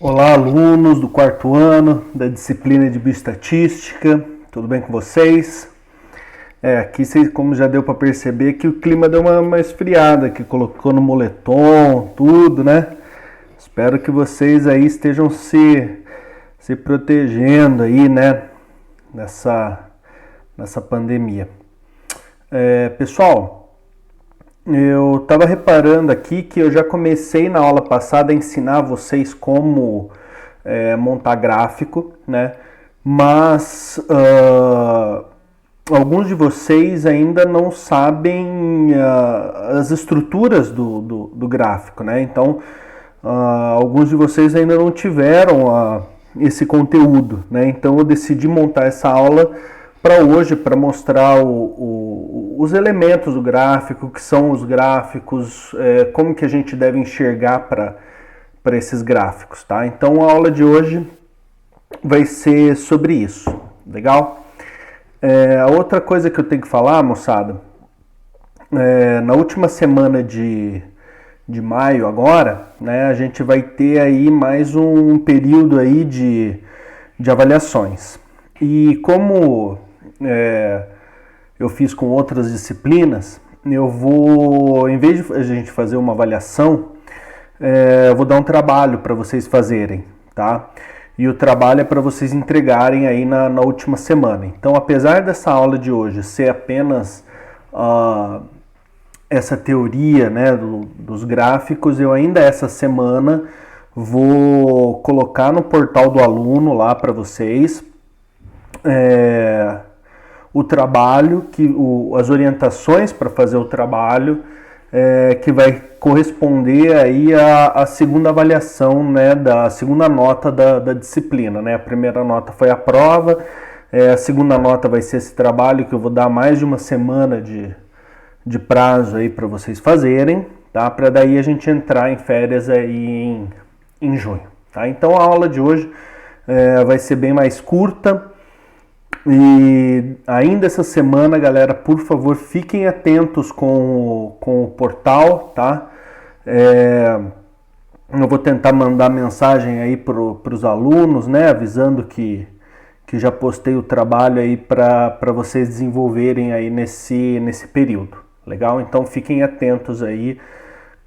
Olá, alunos do quarto ano da disciplina de Bioestatística, tudo bem com vocês? Aqui, como já deu para perceber, que o clima deu uma esfriada, que colocou no moletom, tudo, né? Espero que vocês aí estejam se protegendo aí, né? Nessa pandemia. Pessoal, eu estava reparando aqui que eu já comecei na aula passada a ensinar vocês como montar gráfico, né? Mas alguns de vocês ainda não sabem as estruturas do gráfico, né? Então, alguns de vocês ainda não tiveram esse conteúdo, né? Então, eu decidi montar essa aula para hoje, para mostrar os elementos do gráfico, que são os gráficos, como que a gente deve enxergar para esses gráficos, tá? Então a aula de hoje vai ser sobre isso, legal? A outra coisa que eu tenho que falar, moçada, na última semana de maio agora, né, a gente vai ter aí mais um período aí de avaliações. E como eu fiz com outras disciplinas, eu vou, em vez de a gente fazer uma avaliação, eu vou dar um trabalho para vocês fazerem, tá? E o trabalho é para vocês entregarem aí na última semana. Então, apesar dessa aula de hoje ser apenas essa teoria, né, dos gráficos, eu ainda essa semana vou colocar no portal do aluno lá para vocês o trabalho, as orientações para fazer o trabalho, que vai corresponder aí à segunda avaliação, né, da segunda nota da disciplina, né? A primeira nota foi a prova, a segunda nota vai ser esse trabalho que eu vou dar mais de uma semana de prazo aí para vocês fazerem, tá? Para daí a gente entrar em férias aí em junho, tá? Então a aula de hoje vai ser bem mais curta. E ainda essa semana, galera, por favor, fiquem atentos com o portal, tá? Eu vou tentar mandar mensagem aí para os alunos, né? Avisando que já postei o trabalho aí para vocês desenvolverem aí nesse período, legal? Então fiquem atentos aí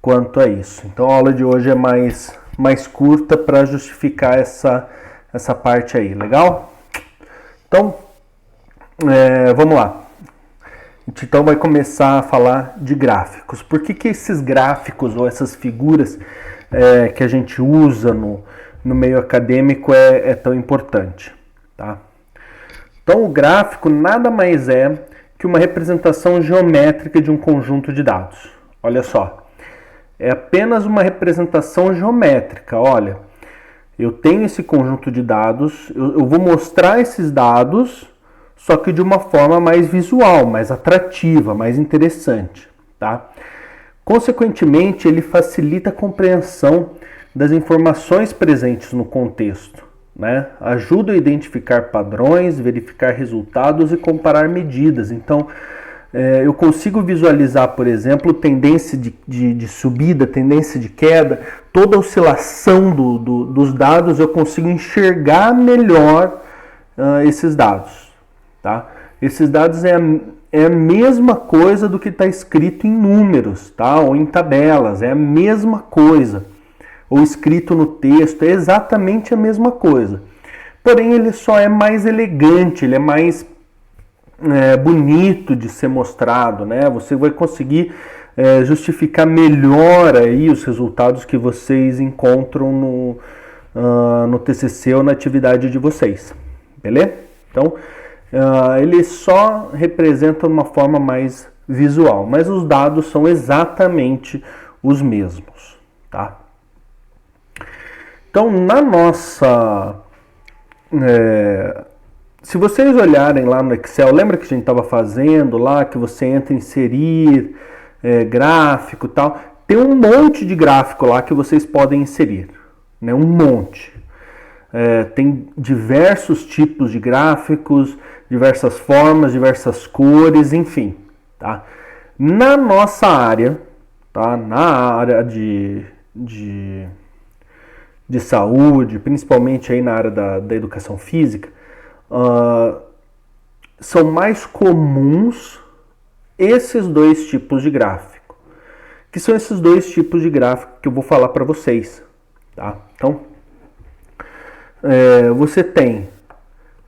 quanto a isso. Então a aula de hoje é mais curta para justificar essa parte aí, legal? Então, vamos lá. A gente então vai começar a falar de gráficos. Por que esses gráficos ou essas figuras que a gente usa no meio acadêmico é tão importante? Tá? Então, o gráfico nada mais é que uma representação geométrica de um conjunto de dados. Olha só, é apenas uma representação geométrica. Olha, eu tenho esse conjunto de dados, eu vou mostrar esses dados, só que de uma forma mais visual, mais atrativa, mais interessante, tá? Consequentemente, ele facilita a compreensão das informações presentes no contexto, né? Ajuda a identificar padrões, verificar resultados e comparar medidas. Então, eu consigo visualizar, por exemplo, tendência de subida, tendência de queda, toda a oscilação dos dados, eu consigo enxergar melhor esses dados. Tá? Esses dados é a mesma coisa do que está escrito em números, tá? Ou em tabelas, é a mesma coisa. Ou escrito no texto, é exatamente a mesma coisa. Porém, ele só é mais elegante, ele é mais bonito de ser mostrado, né? Você vai conseguir justificar melhor aí os resultados que vocês encontram no TCC ou na atividade de vocês, beleza? Então, ele só representa uma forma mais visual, mas os dados são exatamente os mesmos, tá? Então, na nossa... se vocês olharem lá no Excel, lembra que a gente estava fazendo lá, que você entra em inserir, gráfico e tal? Tem um monte de gráfico lá que vocês podem inserir, né? Um monte. Tem diversos tipos de gráficos, diversas formas, diversas cores, enfim, tá? Na nossa área, tá? Na área de de saúde, principalmente aí na área da educação física, são mais comuns esses dois tipos de gráfico, que são esses dois tipos de gráfico que eu vou falar para vocês, tá? Então, você tem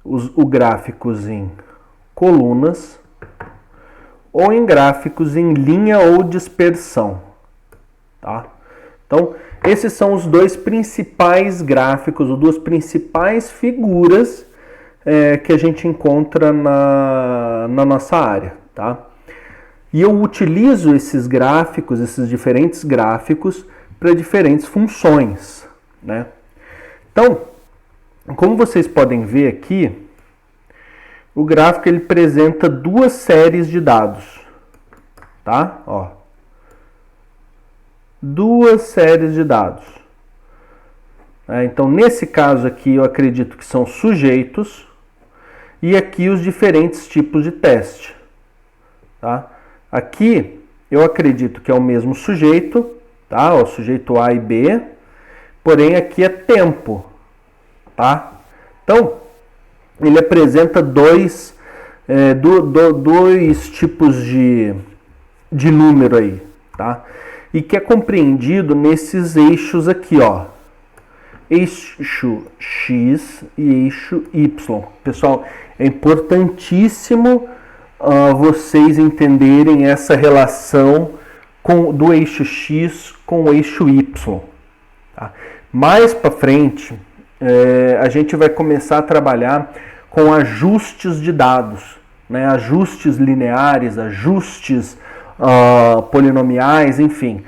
o gráficos em colunas ou em gráficos em linha ou dispersão, tá? Então, esses são os dois principais gráficos, ou duas principais figuras que a gente encontra na nossa área, tá? E eu utilizo esses gráficos, esses diferentes gráficos, para diferentes funções, né? Então, como vocês podem ver aqui, o gráfico ele apresenta duas séries de dados, tá? Ó, duas séries de dados. Então, nesse caso aqui, eu acredito que são sujeitos e aqui os diferentes tipos de teste, tá? Aqui, eu acredito que é o mesmo sujeito, tá? O sujeito A e B, porém aqui é tempo, tá? Então, ele apresenta dois tipos de número aí, tá? E que é compreendido nesses eixos aqui, ó. Eixo X e eixo Y. Pessoal, é importantíssimo vocês entenderem essa relação do eixo X com o eixo Y. Tá? Mais para frente, a gente vai começar a trabalhar com ajustes de dados, né? Ajustes lineares, ajustes polinomiais, enfim.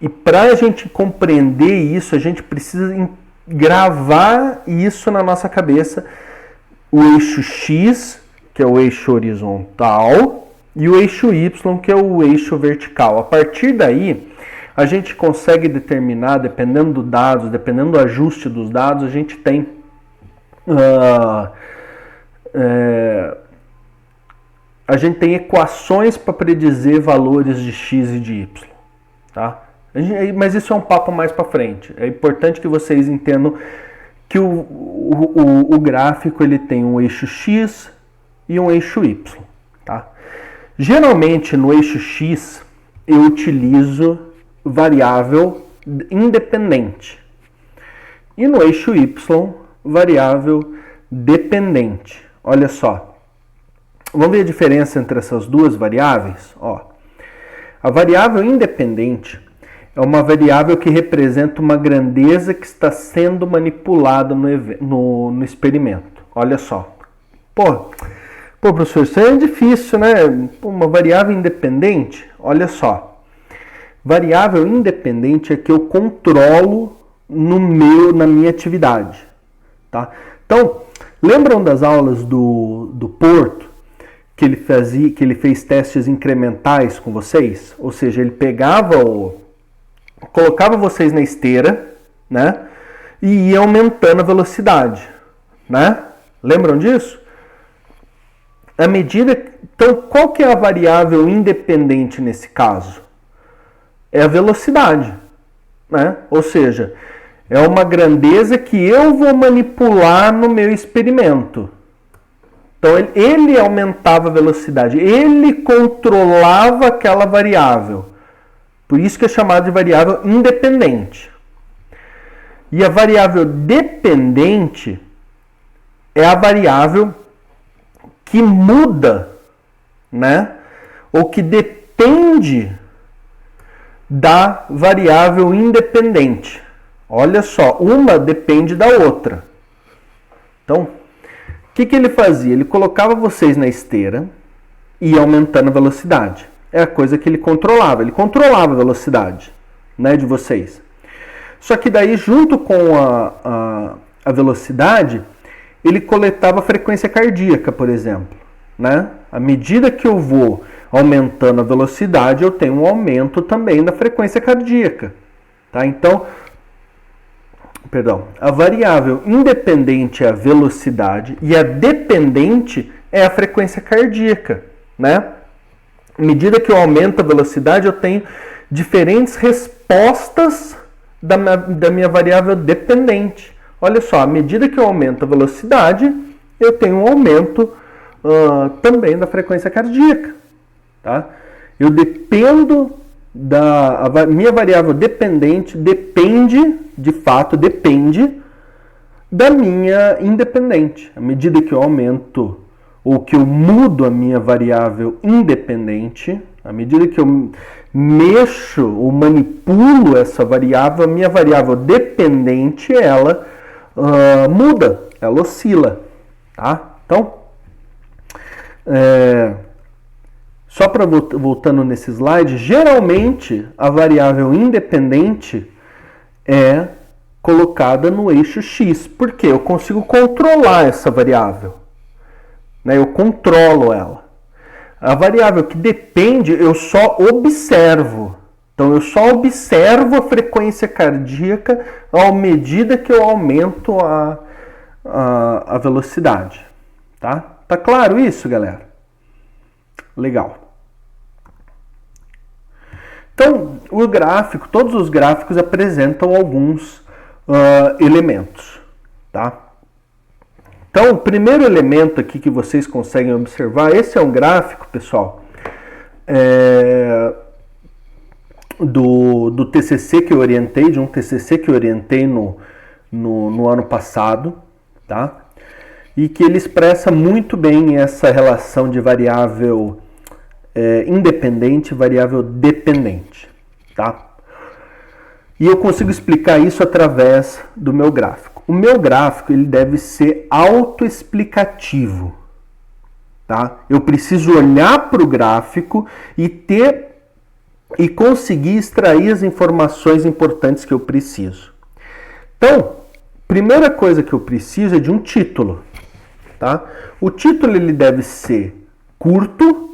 E para a gente compreender isso, a gente precisa gravar isso na nossa cabeça. O eixo X, que é o eixo horizontal, e o eixo Y, que é o eixo vertical. A partir daí, a gente consegue determinar, dependendo dos dados, dependendo do ajuste dos dados, a gente tem equações para predizer valores de X e de Y, tá? Mas isso é um papo mais para frente. É importante que vocês entendam que o gráfico ele tem um eixo X e um eixo Y, tá? Geralmente no eixo X eu utilizo variável independente e no eixo Y variável dependente. Olha só, vamos ver a diferença entre essas duas variáveis? Ó, a variável independente é uma variável que representa uma grandeza que está sendo manipulada no experimento. Olha só. Pô, professor, isso é difícil, né? Uma variável independente? Olha só. Variável independente é que eu controlo na minha atividade. Tá? Então, lembram das aulas do Porto? Que ele fez testes incrementais com vocês? Ou seja, ele colocava vocês na esteira, né? E ia aumentando a velocidade, né? Lembram disso? Então, qual que é a variável independente nesse caso? É a velocidade, né? Ou seja, é uma grandeza que eu vou manipular no meu experimento. Então, ele aumentava a velocidade, ele controlava aquela variável. Por isso que é chamado de variável independente. E a variável dependente é a variável que muda, né? Ou que depende da variável independente. Olha só, uma depende da outra. Então, o que ele fazia? Ele colocava vocês na esteira e ia aumentando a velocidade. É a coisa que ele controlava a velocidade, né, de vocês. Só que daí, junto com a velocidade, ele coletava a frequência cardíaca, por exemplo, né? À medida que eu vou aumentando a velocidade, eu tenho um aumento também da frequência cardíaca, tá? Então, a variável independente é a velocidade e a dependente é a frequência cardíaca, né? À medida que eu aumento a velocidade, eu tenho diferentes respostas da minha variável dependente. Olha só, à medida que eu aumento a velocidade, eu tenho um aumento também da frequência cardíaca. Tá? Eu dependo a minha variável dependente depende, de fato, depende da minha independente. À medida que eu aumento ou que eu mudo a minha variável independente, à medida que eu mexo ou manipulo essa variável, a minha variável dependente, ela muda, ela oscila. Tá? Então, só para voltando nesse slide, geralmente a variável independente é colocada no eixo X. Por quê? Eu consigo controlar essa variável. Né? Eu controlo ela. A variável que depende, eu só observo. Então, eu só observo a frequência cardíaca à medida que eu aumento a velocidade. Tá? Tá claro isso, galera? Legal. Então, o gráfico, todos os gráficos apresentam alguns elementos, tá? Então, o primeiro elemento aqui que vocês conseguem observar, esse é um gráfico, pessoal, do TCC que eu orientei, de um TCC que eu orientei no ano passado, tá? E que ele expressa muito bem essa relação de variável independente e variável dependente, tá? E eu consigo explicar isso através do meu gráfico. O meu gráfico ele deve ser autoexplicativo, tá? Eu preciso olhar para o gráfico e conseguir extrair as informações importantes que eu preciso. Então, primeira coisa que eu preciso é de um título, tá? O título ele deve ser curto,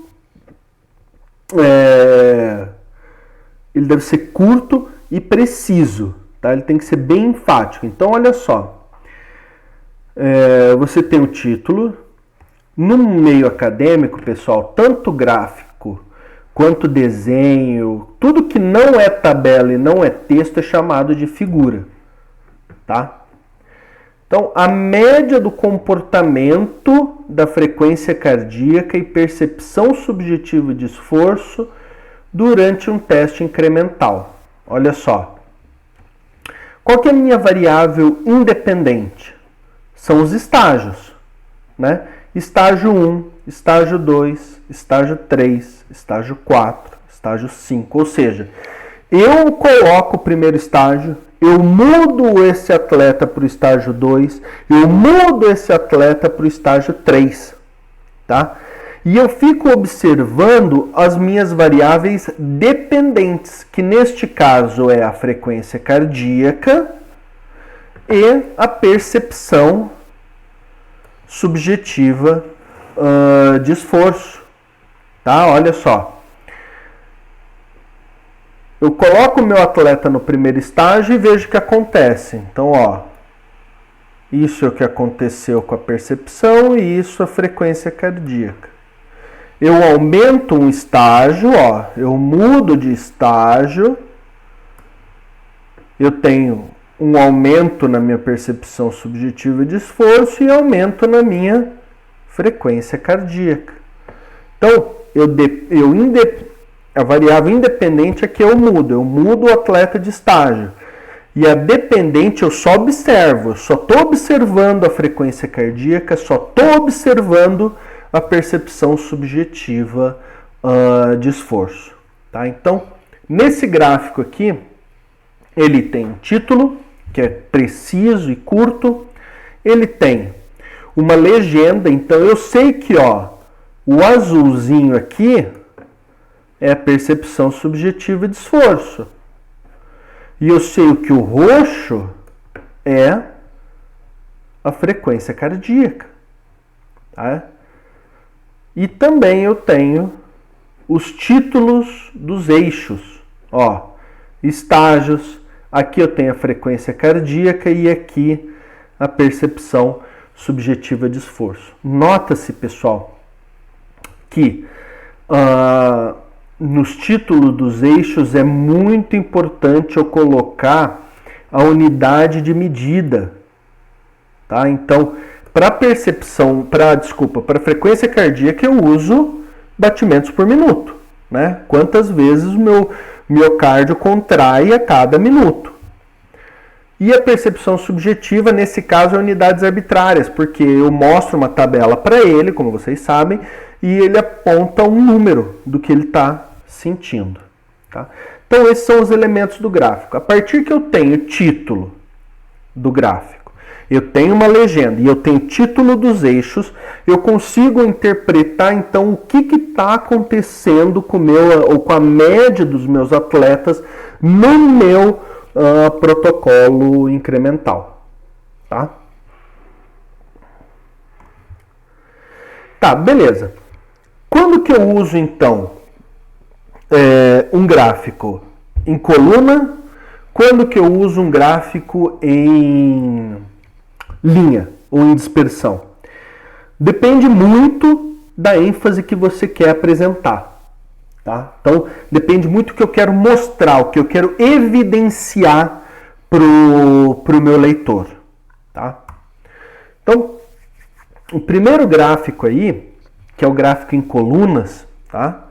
ele deve ser curto e preciso, tá? Ele tem que ser bem enfático. Então, olha só, você tem o título. No meio acadêmico, pessoal, tanto gráfico quanto desenho, tudo que não é tabela e não é texto é chamado de figura, tá? Então, a média do comportamento da frequência cardíaca e percepção subjetiva de esforço durante um teste incremental. Olha só. Qual que é a minha variável independente? São os estágios, né? Estágio 1, estágio 2, estágio 3, estágio 4, estágio 5. Ou seja, eu coloco o primeiro estágio, eu mudo esse atleta para o estágio 2, eu mudo esse atleta para o estágio 3, tá? E eu fico observando as minhas variáveis dependentes, que neste caso é a frequência cardíaca e a percepção subjetiva de esforço, tá? Olha só. Eu coloco o meu atleta no primeiro estágio e vejo o que acontece. Então, ó, isso é o que aconteceu com a percepção e isso a frequência cardíaca. Eu aumento um estágio, ó, eu mudo de estágio, eu tenho um aumento na minha percepção subjetiva de esforço e aumento na minha frequência cardíaca. Então, a variável independente é que eu mudo o atleta de estágio. E a dependente eu só observo, eu só estou observando a frequência cardíaca, só estou observando a percepção subjetiva de esforço. Tá? Então, nesse gráfico aqui, ele tem um título, que é preciso e curto, ele tem uma legenda, então eu sei que ó, o azulzinho aqui é a percepção subjetiva de esforço. E eu sei que o roxo é a frequência cardíaca. Tá? E também eu tenho os títulos dos eixos. Ó, estágios, aqui eu tenho a frequência cardíaca e aqui a percepção subjetiva de esforço. Nota-se, pessoal, que nos títulos dos eixos é muito importante eu colocar a unidade de medida, tá? Então, para frequência cardíaca eu uso batimentos por minuto, né? Quantas vezes o meu miocárdio contrai a cada minuto. E a percepção subjetiva, nesse caso, é unidades arbitrárias, porque eu mostro uma tabela para ele, como vocês sabem, e ele aponta um número do que ele está sentindo, tá? Então, esses são os elementos do gráfico. A partir que eu tenho título do gráfico, eu tenho uma legenda e eu tenho título dos eixos, eu consigo interpretar, então, o que está acontecendo com a média dos meus atletas no meu protocolo incremental, tá? Tá, beleza. Quando que eu uso, então, um gráfico em coluna? Quando que eu uso um gráfico em linha ou em dispersão? Depende muito da ênfase que você quer apresentar. Tá? Então, depende muito do que eu quero mostrar, o que eu quero evidenciar para o meu leitor. Tá? Então, o primeiro gráfico aí, que é o gráfico em colunas, tá?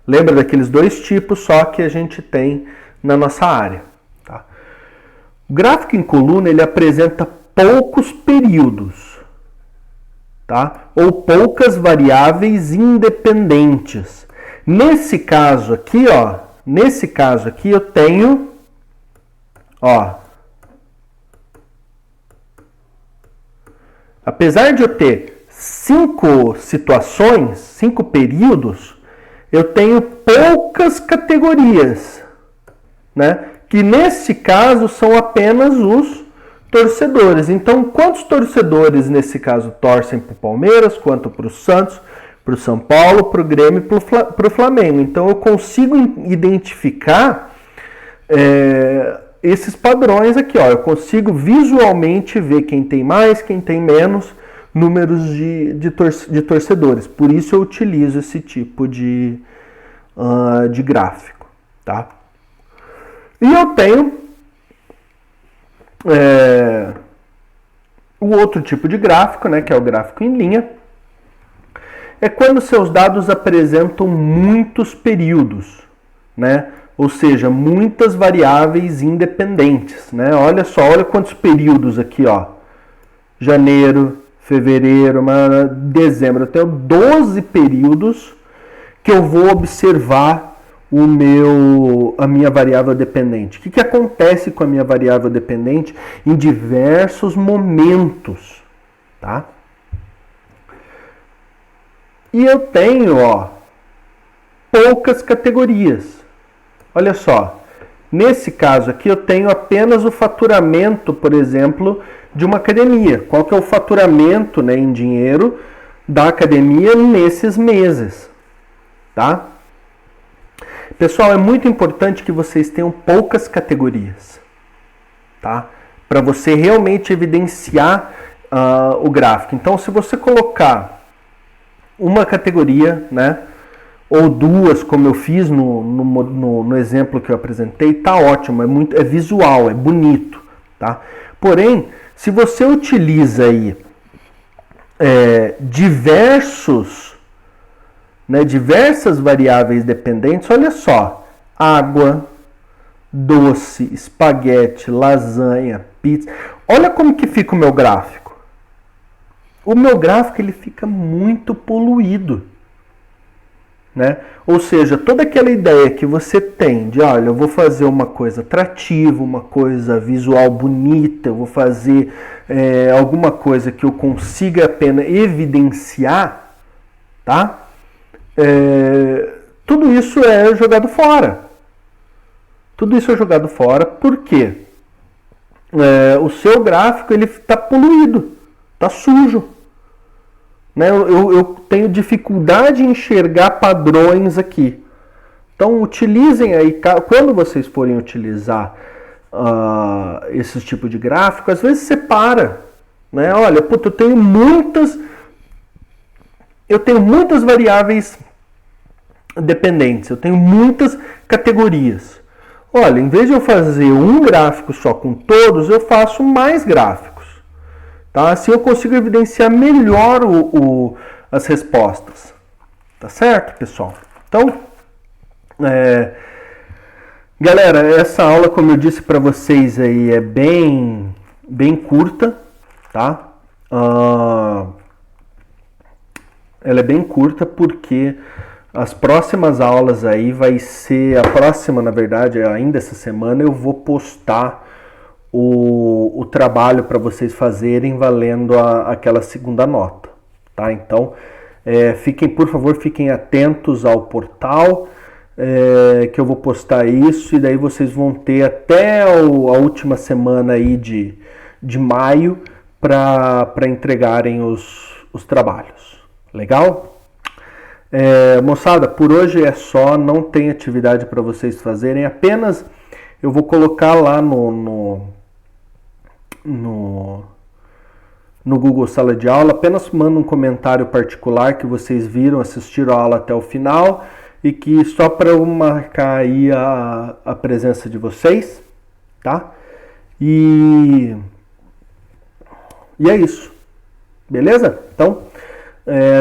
Lembra daqueles dois tipos só que a gente tem na nossa área. Tá? O gráfico em coluna, ele apresenta poucos períodos, tá? Ou poucas variáveis independentes. Nesse caso aqui, eu tenho, apesar de eu ter 5 situações, 5 períodos, eu tenho poucas categorias, né? Que nesse caso são apenas os torcedores. Então, quantos torcedores nesse caso torcem para o Palmeiras, quanto para o Santos, para o São Paulo, para o Grêmio e para o Flamengo? Então eu consigo identificar esses padrões aqui. Eu consigo visualmente ver quem tem mais, quem tem menos números de torcedores. Por isso eu utilizo esse tipo de gráfico. Tá? E eu tenho o outro tipo de gráfico, né, que é o gráfico em linha. É quando seus dados apresentam muitos períodos, né? Ou seja, muitas variáveis independentes, né? Olha só, olha quantos períodos aqui, janeiro, fevereiro, dezembro. Eu tenho 12 períodos que eu vou observar a minha variável dependente. O que acontece com a minha variável dependente em diversos momentos, tá? E eu tenho, poucas categorias. Olha só, nesse caso aqui eu tenho apenas o faturamento, por exemplo, de uma academia. Qual que é o faturamento, né, em dinheiro da academia nesses meses, tá? Pessoal, é muito importante que vocês tenham poucas categorias, tá? Para você realmente evidenciar o gráfico. Então, se você colocar uma categoria, né, ou duas, como eu fiz no exemplo que eu apresentei, tá ótimo, é visual, é bonito, tá? Porém, se você utiliza aí diversas variáveis dependentes, olha só, água, doce, espaguete, lasanha, pizza, olha como que fica o meu gráfico. O meu gráfico ele fica muito poluído, né? Ou seja, toda aquela ideia que você tem de, olha, eu vou fazer uma coisa atrativa, uma coisa visual bonita, eu vou fazer alguma coisa que eu consiga apenas evidenciar, tá? Tudo isso é jogado fora. Tudo isso é jogado fora porque o seu gráfico ele está poluído, está sujo. Né? Eu tenho dificuldade em enxergar padrões aqui. Então utilizem aí, quando vocês forem utilizar esse tipo de gráfico, às vezes separa, né? Olha, eu tenho muitas variáveis dependentes, eu tenho muitas categorias. Olha, em vez de eu fazer um gráfico só com todos, eu faço mais gráficos. Tá? Assim eu consigo evidenciar melhor as respostas. Tá certo, pessoal? Então, galera, essa aula, como eu disse para vocês aí, é bem curta, tá? Ela é bem curta porque as próximas aulas aí vai ser, a próxima, na verdade, ainda essa semana, eu vou postar o trabalho para vocês fazerem valendo aquela segunda nota, tá? Então, por favor, fiquem atentos ao portal, que eu vou postar isso, e daí vocês vão ter até a última semana aí de maio para entregarem os trabalhos. Legal? Moçada, por hoje é só, não tem atividade para vocês fazerem, apenas eu vou colocar lá no Google Sala de Aula, apenas manda um comentário particular que vocês viram, assistiram a aula até o final, e que só para eu marcar aí a presença de vocês, tá? E é isso, beleza? Então,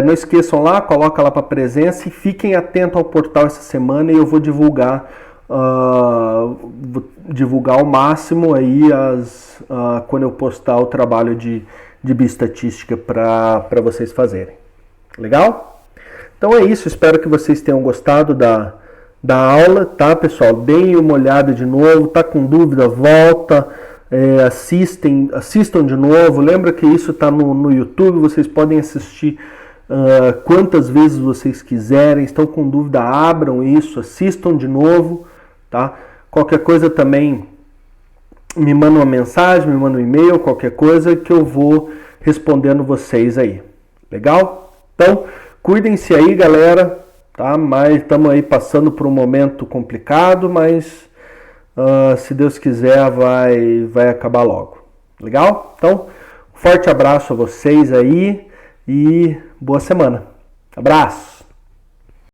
não esqueçam lá, coloca lá para presença e fiquem atentos ao portal essa semana, e eu vou divulgar ao máximo aí quando eu postar o trabalho de bioestatística para vocês fazerem. Legal? Então é isso, espero que vocês tenham gostado da aula, tá, pessoal? Deem uma olhada de novo, tá com dúvida, volta, assistam de novo. Lembra que isso tá no YouTube, vocês podem assistir quantas vezes vocês quiserem. Estão com dúvida, abram isso, assistam de novo, tá? Qualquer coisa também me manda uma mensagem, me manda um e-mail, qualquer coisa que eu vou respondendo vocês aí. Legal? Então, cuidem-se aí, galera, tá? Mas estamos aí passando por um momento complicado, mas se Deus quiser vai acabar logo. Legal? Então, forte abraço a vocês aí e boa semana. Abraço!